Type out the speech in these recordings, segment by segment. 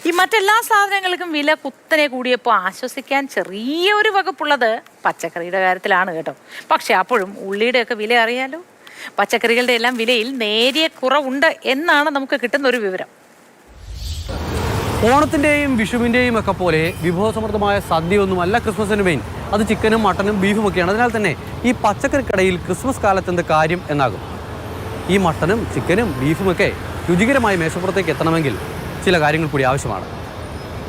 ഈ മറ്റെല്ലാ സാധനങ്ങൾക്കും വില കുത്തനെ കൂടിയപ്പോൾ ആശ്വസിക്കാൻ ചെറിയൊരു വകുപ്പുള്ളത് പച്ചക്കറിയുടെ കാര്യത്തിലാണ് കേട്ടോ. പക്ഷെ അപ്പോഴും ഉള്ളിയുടെയൊക്കെ വില അറിയാലോ. പച്ചക്കറികളുടെ എല്ലാം വിലയിൽ നേരിയ കുറവുണ്ട് എന്നാണ് നമുക്ക് കിട്ടുന്ന ഒരു വിവരം. ഓണത്തിൻ്റെയും വിഷുവിൻ്റെയും ഒക്കെ പോലെ വിഭവസമൃദ്ധമായ സദ്യയൊന്നുമല്ല ക്രിസ്മസിന് മെയിൻ. അത് ചിക്കനും മട്ടനും ബീഫും ഒക്കെയാണ്. അതിനാൽ തന്നെ ഈ പച്ചക്കറിക്കടയിൽ ക്രിസ്മസ് കാലത്ത് എന്ത് കാര്യം എന്നാകും. ഈ മട്ടനും ചിക്കനും ബീഫുമൊക്കെ രുചികരമായി മേശപ്പുറത്തേക്ക് എത്തണമെങ്കിൽ ചില കാര്യങ്ങൾ കൂടി ആവശ്യമാണ്.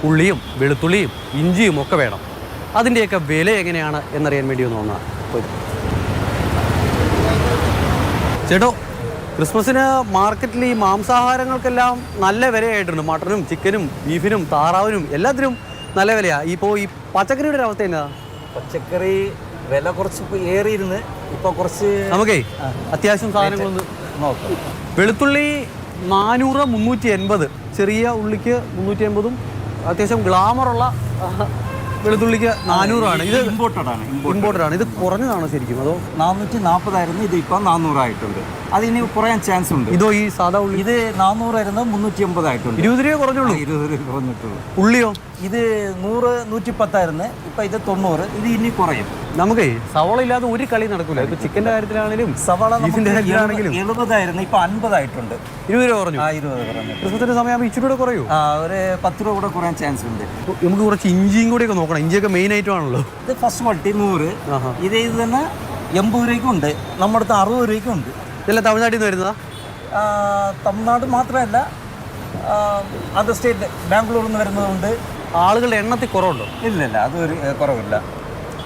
ഉള്ളിയും വെളുത്തുള്ളിയും ഇഞ്ചിയും ഒക്കെ വേണം. അതിൻ്റെയൊക്കെ വില എങ്ങനെയാണ് എന്നറിയാൻ വേണ്ടി ഒന്ന് വന്നാൽ ചേട്ടോ, ക്രിസ്മസിന് മാർക്കറ്റിൽ ഈ മാംസാഹാരങ്ങൾക്കെല്ലാം നല്ല വിലയായിട്ടുണ്ട്. മട്ടനും ചിക്കനും ബീഫിനും താറാവിനും എല്ലാത്തിനും നല്ല വിലയാണ്. ഇപ്പോൾ ഈ പച്ചക്കറിയുടെ ഒരു അവസ്ഥ എന്നാ? പച്ചക്കറി വില കുറച്ച് ഏറിയിരുന്ന് ഇപ്പോൾ കുറച്ച് നമുക്കേ അത്യാവശ്യം സാധനങ്ങളൊന്ന് നോക്കാം. വെളുത്തുള്ളി 400, 380. ചെറിയ ഉള്ളിക്ക് 380. അത്യാവശ്യം ഗ്ലാമറുള്ള വെളുത്തുള്ളിക്ക് 400 ഇത് ഇമ്പോർട്ടഡ് ആണ്. ഇത് കുറഞ്ഞതാണ് ശരിക്കും? അതോ 440 ഇത് ഇപ്പം 400 ആയിട്ടുണ്ട്. അതിനി കുറയാൻ ചാൻസ് ഉണ്ട്. ഇതോ ഈ സാധാ ഉള്ളി ഇത് 400 380 ആയിട്ടുണ്ട്. 20 രൂപ കുറഞ്ഞുള്ളൂ. 20 രൂപ കുറഞ്ഞിട്ടുള്ളൂ. ഉള്ളിയോ ഇത് 100 110 ഇപ്പം ഇത് 90. ഇത് ഇനി കുറയും. നമുക്കേ സവള ഇല്ലാതെ ഒരു കളി നടക്കൂല. ഇപ്പൊ ചിക്കന്റെ കാര്യത്തിലാണെങ്കിലും സവാള 70 ഇപ്പൊ 50 ആയിട്ടുണ്ട്. 20 രൂപ കുറഞ്ഞു. 20 കുറഞ്ഞു. ക്രിസ്മസിന്റെ സമയം ഇച്ചിരി കൂടെ കുറയൂ. ഒരു 10 രൂപ കൂടെ കുറയാൻ ചാൻസ് ഉണ്ട്. നമുക്ക് കുറച്ച് ഇഞ്ചിയും കൂടെ ഒക്കെ നോക്കണം. ഇഞ്ചിയൊക്കെ മെയിൻ ഐറ്റം ആണല്ലോ. ഇത് ഫസ്റ്റ് ക്വാളിറ്റി 100. ഇത് തന്നെ 80 രൂപയ്ക്കും ഉണ്ട്. നമ്മുടെ അടുത്ത് 60 രൂപയ്ക്കും ഉണ്ട്. ഇതെല്ലാം തമിഴ്നാട്ടിൽ നിന്ന് വരുന്നതാ? തമിഴ്നാട് മാത്രമല്ല, അതർ സ്റ്റേറ്റ് ബാംഗ്ലൂരിൽ നിന്ന് വരുന്നതുകൊണ്ട്. ആളുകളുടെ എണ്ണത്തിൽ കുറവുണ്ടോ? ഇല്ല, അതൊരു കുറവില്ല.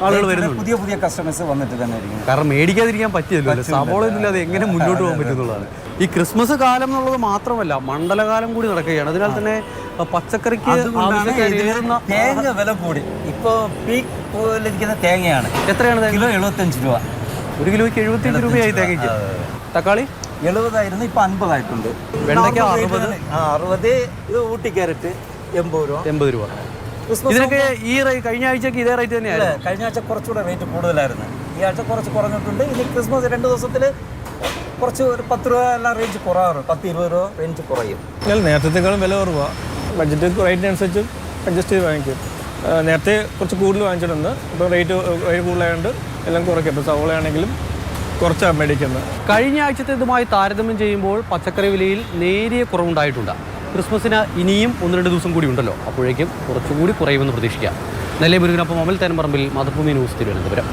ആളുകൾ വരുന്നു. പുതിയ കസ്റ്റമേഴ്സ് വന്നിട്ട് തന്നെ ഇരിക്കും. കാരണം മേടിക്കാതിരിക്കാൻ പറ്റിയല്ലോ. സവോള ഒന്നുമില്ലാതെ എങ്ങനെ മുന്നോട്ട് പോകാൻ പറ്റുന്നതാണ്. ഈ ക്രിസ്മസ് കാലം എന്നുള്ളത് മാത്രമല്ല, മണ്ഡലകാലം കൂടി നടക്കുകയാണ്. അതിനാൽ തന്നെ പച്ചക്കറിക്ക് തേങ്ങ വില കൂടി. ഇപ്പോൾ പീക്ക് പോലിരിക്കുന്ന തേങ്ങയാണ്. എത്രയാണ്? കിലോ 75 രൂപ. 1 കിലോയ്ക്ക് 75 രൂപയായി തേങ്ങയ്ക്ക്. തക്കാളി 70 ഇപ്പൊ 50 ആയിട്ടുണ്ട്. വെണ്ടയ്ക്ക 60. ഇത് ഊട്ടി ക്യാരറ്റ് 80 രൂപ. ഇതിനൊക്കെ ഈ കഴിഞ്ഞ ആഴ്ചക്ക് ഇതേ റേറ്റ് തന്നെയാണ്. കഴിഞ്ഞ ആഴ്ച കുറച്ചുകൂടെ റേറ്റ് കൂടുതലായിരുന്നു. ഈ ആഴ്ച കുറച്ച് കുറഞ്ഞിട്ടുണ്ട്. ഇനി ക്രിസ്മസ് 2 ദിവസത്തിൽ കുറച്ച് ഒരു 10 രൂപ എല്ലാം റേഞ്ച് കുറവാറുണ്ട്. 10-20 രൂപ റേഞ്ച് കുറയും. നേരത്തെക്കാളും വില കുറവാണ്. ബഡ്ജറ്റ് റേറ്റിനനുസരിച്ച് അഡ്ജസ്റ്റ് ചെയ്ത് വാങ്ങിക്കും. നേരത്തെ കുറച്ച് കൂടുതൽ വാങ്ങിച്ചിട്ടുണ്ട്. ഇപ്പോൾ റേറ്റ് കൂടുതലായതുകൊണ്ട് എല്ലാം കുറയ്ക്കും. ഇപ്പോൾ സവോളയാണെങ്കിലും കുറച്ചാണ് മേടിക്കുന്നത്. കഴിഞ്ഞ ആഴ്ചത്തേതുമായി താരതമ്യം ചെയ്യുമ്പോൾ പച്ചക്കറി വിലയിൽ നേരിയ കുറവുണ്ടായിട്ടുണ്ട്. ക്രിസ്മസിന് ഇനിയും 1-2 ദിവസം കൂടി ഉണ്ടല്ലോ. അപ്പോഴേക്കും കുറച്ചുകൂടി കുറയുമെന്ന് പ്രതീക്ഷിക്കാം. നെല്ലിമുരുകനൊപ്പം അമൽ തേനമ്പറമ്പിൽ, മാതൃഭൂമി ന്യൂസ്, തിരുവനന്തപുരം.